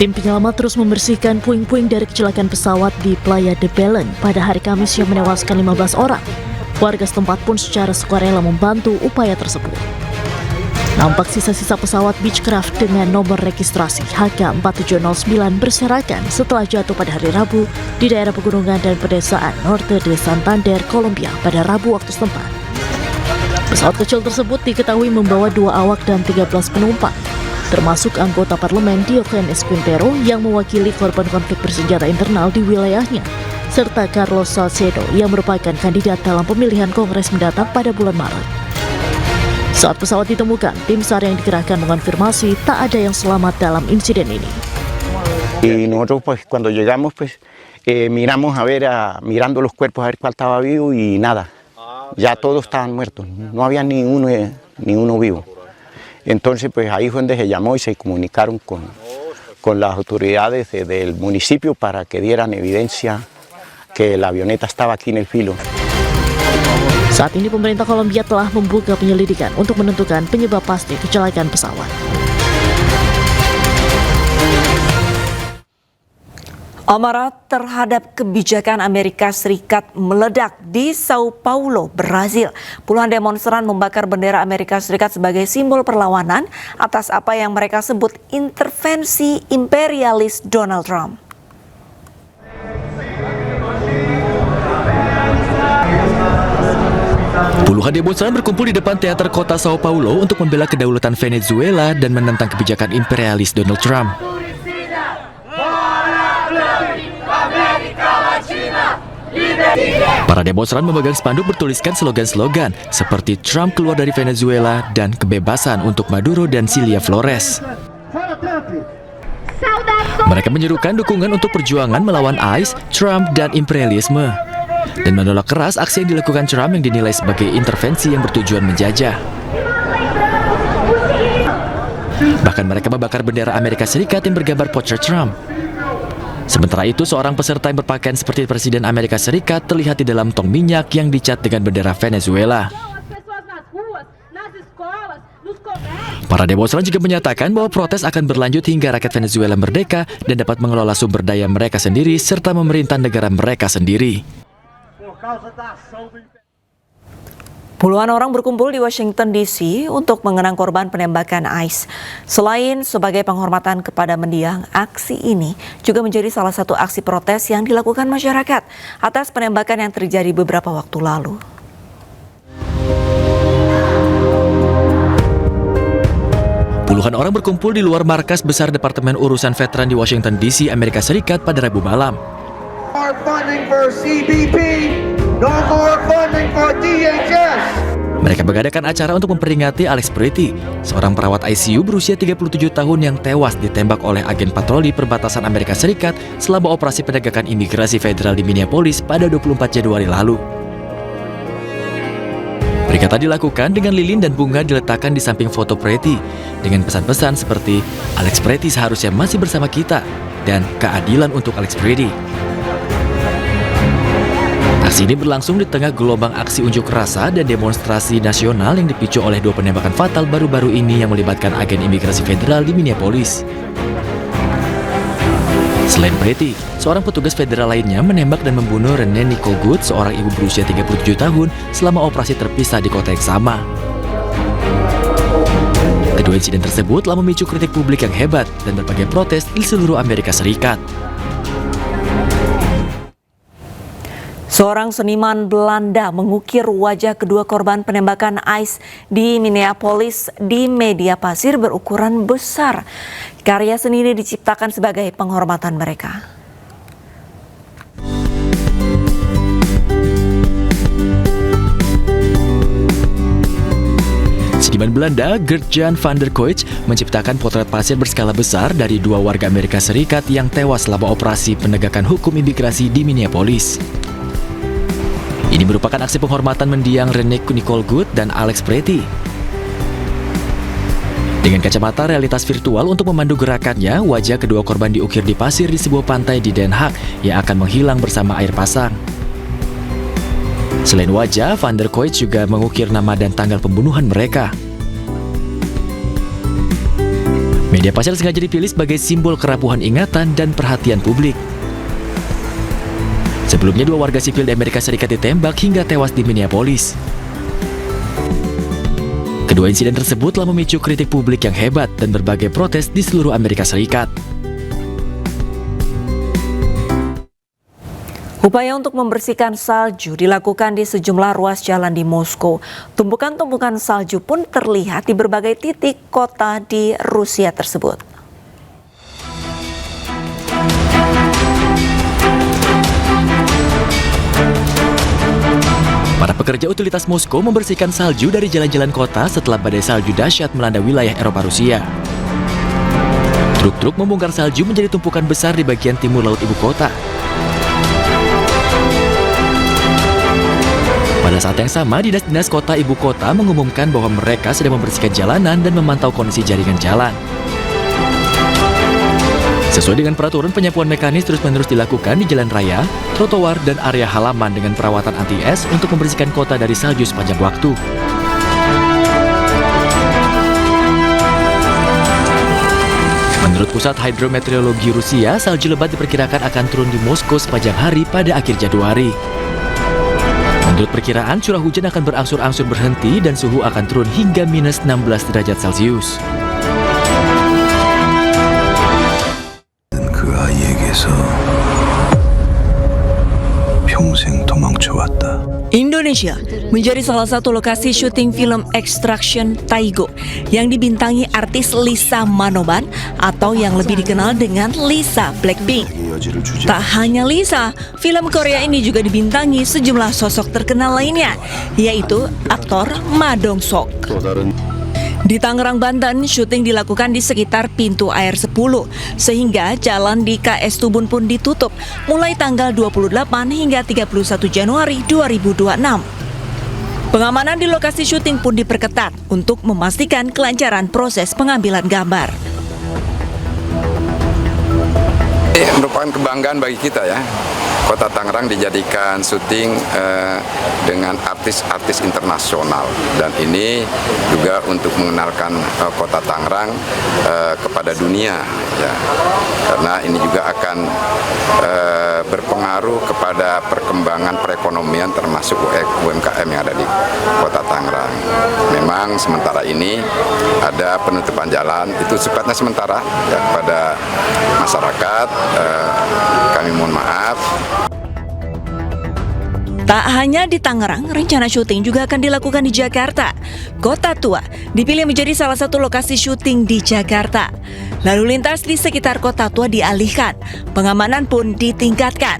Tim penyelamat terus membersihkan puing-puing dari kecelakaan pesawat di Playa de Belén pada hari Kamis yang menewaskan 15 orang. Warga setempat pun secara sukarela membantu upaya tersebut. Nampak sisa-sisa pesawat Beechcraft dengan nomor registrasi HK4709 berserakan setelah jatuh pada hari Rabu di daerah pegunungan dan pedesaan Norte de Santander, Kolombia pada Rabu waktu setempat. Pesawat kecil tersebut diketahui membawa 2 awak dan 13 penumpang, termasuk anggota parlemen Diogenes Quintero yang mewakili korban konflik bersenjata internal di wilayahnya, serta Carlos Salcedo yang merupakan kandidat dalam pemilihan Kongres mendatang pada bulan Maret. Saat pesawat ditemukan, tim SAR yang dikerahkan mengonfirmasi tak ada yang selamat dalam insiden ini. Y nosotros pues cuando llegamos pues miramos mirando los cuerpos a ver cuál estaba vivo y nada, ya todos estaban muertos, no había ni uno vivo. Entonces pues ahí fue donde se llamó y se comunicaron con las autoridades del municipio para que dieran evidencia que la avioneta estaba aquí en el filo. Saat ini pemerintah Kolombia telah membuka penyelidikan untuk menentukan penyebab pasti kecelakaan pesawat. Amarah terhadap kebijakan Amerika Serikat meledak di Sao Paulo, Brazil. Puluhan demonstran membakar bendera Amerika Serikat sebagai simbol perlawanan atas apa yang mereka sebut intervensi imperialis Donald Trump. Puluhan demonstran berkumpul di depan teater kota Sao Paulo untuk membela kedaulatan Venezuela dan menentang kebijakan imperialis Donald Trump. Para demonstran memegang spanduk bertuliskan slogan-slogan seperti Trump keluar dari Venezuela dan kebebasan untuk Maduro dan Cilia Flores. Mereka menyerukan dukungan untuk perjuangan melawan ICE, Trump, dan imperialisme, dan menolak keras aksi yang dilakukan Trump yang dinilai sebagai intervensi yang bertujuan menjajah. Bahkan mereka membakar bendera Amerika Serikat yang bergambar potret Trump. Sementara itu, seorang peserta yang berpakaian seperti Presiden Amerika Serikat terlihat di dalam tong minyak yang dicat dengan bendera Venezuela. Para demonstran juga menyatakan bahwa protes akan berlanjut hingga rakyat Venezuela merdeka dan dapat mengelola sumber daya mereka sendiri serta memerintah negara mereka sendiri. Puluhan orang berkumpul di Washington DC untuk mengenang korban penembakan ICE. Selain sebagai penghormatan kepada mendiang, aksi ini juga menjadi salah satu aksi protes yang dilakukan masyarakat atas penembakan yang terjadi beberapa waktu lalu. Puluhan orang berkumpul di luar markas besar Departemen Urusan Veteran di Washington DC, Amerika Serikat pada Rabu malam. More funding for CBP, no more funding for DHS. Mereka mengadakan acara untuk memperingati Alex Pretty, seorang perawat ICU berusia 37 tahun yang tewas ditembak oleh agen patroli perbatasan Amerika Serikat selama operasi penegakan imigrasi federal di Minneapolis pada 24 Januari lalu. Peringatan dilakukan dengan lilin dan bunga diletakkan di samping foto Pretty dengan pesan-pesan seperti Alex Pretty seharusnya masih bersama kita dan keadilan untuk Alex Pretty. Aksi ini berlangsung di tengah gelombang aksi unjuk rasa dan demonstrasi nasional yang dipicu oleh 2 penembakan fatal baru-baru ini yang melibatkan agen imigrasi federal di Minneapolis. Selain Pretty, seorang petugas federal lainnya menembak dan membunuh Renee Nicole Good, seorang ibu berusia 37 tahun, selama operasi terpisah di kota yang sama. Kedua insiden tersebut telah memicu kritik publik yang hebat dan berbagai protes di seluruh Amerika Serikat. Seorang seniman Belanda mengukir wajah kedua korban penembakan ICE di Minneapolis di media pasir berukuran besar. Karya seni ini diciptakan sebagai penghormatan mereka. Seniman Belanda Gert-Jan van der Koeij menciptakan potret pasir berskala besar dari 2 warga Amerika Serikat yang tewas selama operasi penegakan hukum imigrasi di Minneapolis. Ini merupakan aksi penghormatan mendiang Renee Nicole Good dan Alex Pretty. Dengan kacamata realitas virtual untuk memandu gerakannya, wajah kedua korban diukir di pasir di sebuah pantai di Den Haag yang akan menghilang bersama air pasang. Selain wajah, Van der Koeij juga mengukir nama dan tanggal pembunuhan mereka. Media pasar sengaja dipilih sebagai simbol kerapuhan ingatan dan perhatian publik. Sebelumnya 2 warga sipil di Amerika Serikat ditembak hingga tewas di Minneapolis. Kedua insiden tersebut telah memicu kritik publik yang hebat dan berbagai protes di seluruh Amerika Serikat. Upaya untuk membersihkan salju dilakukan di sejumlah ruas jalan di Moskow. Tumpukan-tumpukan salju pun terlihat di berbagai titik kota di Rusia tersebut. Para pekerja utilitas Moskow membersihkan salju dari jalan-jalan kota setelah badai salju dahsyat melanda wilayah Eropa Rusia. Truk-truk membongkar salju menjadi tumpukan besar di bagian timur laut ibu kota. Pada saat yang sama, dinas-dinas kota ibu kota mengumumkan bahwa mereka sedang membersihkan jalanan dan memantau kondisi jaringan jalan. Sesuai dengan peraturan, penyapuan mekanis terus-menerus dilakukan di jalan raya, trotoar, dan area halaman dengan perawatan anti-es untuk membersihkan kota dari salju sepanjang waktu. Menurut Pusat Hidrometeorologi Rusia, salju lebat diperkirakan akan turun di Moskow sepanjang hari pada akhir Januari. Menurut perkiraan, curah hujan akan berangsur-angsur berhenti dan suhu akan turun hingga minus 16 derajat Celcius. 그 아이에게서 평생 도망쳐왔다. Indonesia menjadi salah satu lokasi syuting film Extraction Taigo yang dibintangi artis Lisa Manoban atau yang lebih dikenal dengan Lisa Blackpink. Tak hanya Lisa, film Korea ini juga dibintangi sejumlah sosok terkenal lainnya, yaitu aktor Ma Dong-seok. Di Tangerang, Banten, syuting dilakukan di sekitar pintu air 10, sehingga jalan di KS Tubun pun ditutup mulai tanggal 28 hingga 31 Januari 2026. Pengamanan di lokasi syuting pun diperketat untuk memastikan kelancaran proses pengambilan gambar. Merupakan kebanggaan bagi kita ya. Kota Tangerang dijadikan syuting dengan artis-artis internasional, dan ini juga untuk mengenalkan Kota Tangerang kepada dunia ya, karena ini juga akan berpengaruh kepada perkembangan perekonomian termasuk UMKM yang ada di Kota Tangerang. Memang sementara ini ada penutupan jalan, itu sifatnya sementara ya, kepada masyarakat, kami mohon maaf. Tak hanya di Tangerang, rencana syuting juga akan dilakukan di Jakarta. Kota Tua dipilih menjadi salah satu lokasi syuting di Jakarta. Lalu lintas di sekitar Kota Tua dialihkan, pengamanan pun ditingkatkan.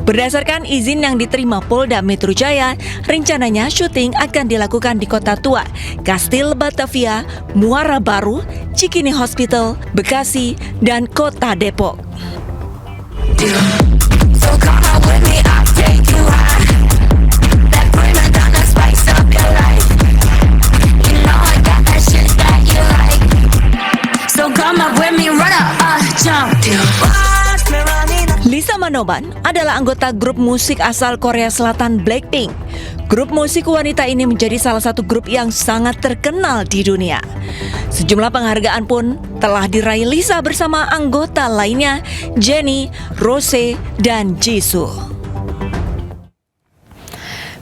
Berdasarkan izin yang diterima Polda Metro Jaya, rencananya syuting akan dilakukan di Kota Tua, Kastil Batavia, Muara Baru, Cikini Hospital, Bekasi, dan Kota Depok. Lisa Manoban adalah anggota grup musik asal Korea Selatan Blackpink. Grup musik wanita ini menjadi salah satu grup yang sangat terkenal di dunia. Sejumlah penghargaan pun telah diraih Lisa bersama anggota lainnya, Jennie, Rose, dan Jisoo.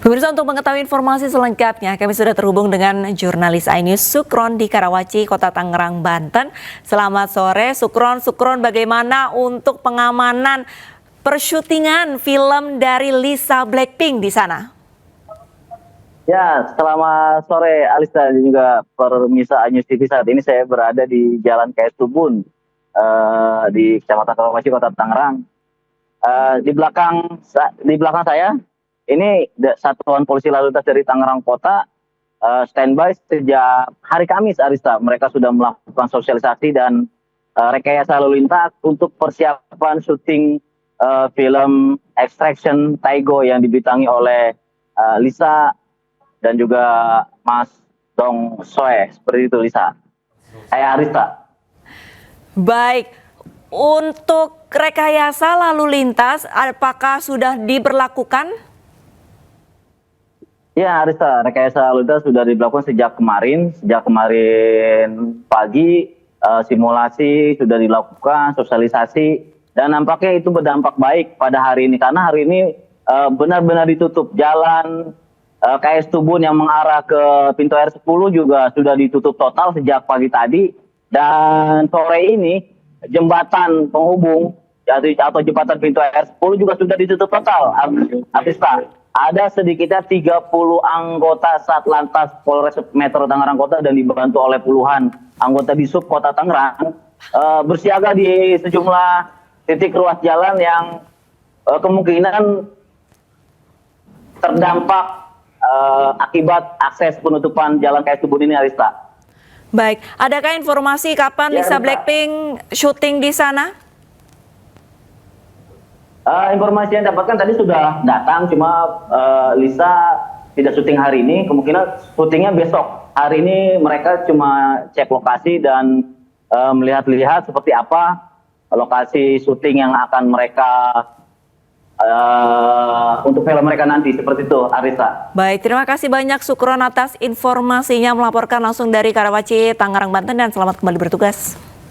Pemirsa, untuk mengetahui informasi selengkapnya, kami sudah terhubung dengan jurnalis iNews Sukron di Karawaci, Kota Tangerang, Banten. Selamat sore, Sukron. Sukron, bagaimana untuk pengamanan persyutingan film dari Lisa Blackpink di sana? Ya, selamat sore Alista dan juga pemirsa iNews TV. Saat ini saya berada di Jalan KS Tubun di Kecamatan Karawaci, Kota Tangerang. Di belakang saya ini Satuan Polisi Lalu Lintas dari Tangerang Kota standby sejak hari Kamis, Arista. Mereka sudah melakukan sosialisasi dan rekayasa lalu lintas untuk persiapan syuting film Extraction Taigo yang dibintangi oleh Lisa dan juga Mas Dong-seok. Seperti itu, Lisa. Arista. Baik, untuk rekayasa lalu lintas apakah sudah diberlakukan? Ya, Arista, rekayasa lalu lintas sudah diberlakukan sejak kemarin pagi simulasi sudah dilakukan, sosialisasi, dan nampaknya itu berdampak baik pada hari ini karena hari ini benar-benar ditutup jalan KS Tubun yang mengarah ke pintu air 10 juga sudah ditutup total sejak pagi tadi, dan sore ini jembatan penghubung atau jembatan pintu air 10 juga sudah ditutup total. Artista, ada sedikitnya 30 anggota Satlantas Polres Metro Tangerang Kota dan dibantu oleh puluhan anggota di Sub Kota Tangerang bersiaga di sejumlah titik ruas jalan yang kemungkinan terdampak akibat akses penutupan jalan KS Tubun ini, Arista. Baik, adakah informasi kapan Lisa Blackpink syuting di sana? Informasi yang dapatkan tadi sudah datang, cuma Lisa tidak syuting hari ini, kemungkinan syutingnya besok. Hari ini mereka cuma cek lokasi dan melihat-lihat seperti apa lokasi syuting yang akan mereka untuk film mereka nanti, seperti itu, Arisa. Baik, terima kasih banyak Sukron atas informasinya, melaporkan langsung dari Karawaci, Tangerang, Banten, dan selamat kembali bertugas.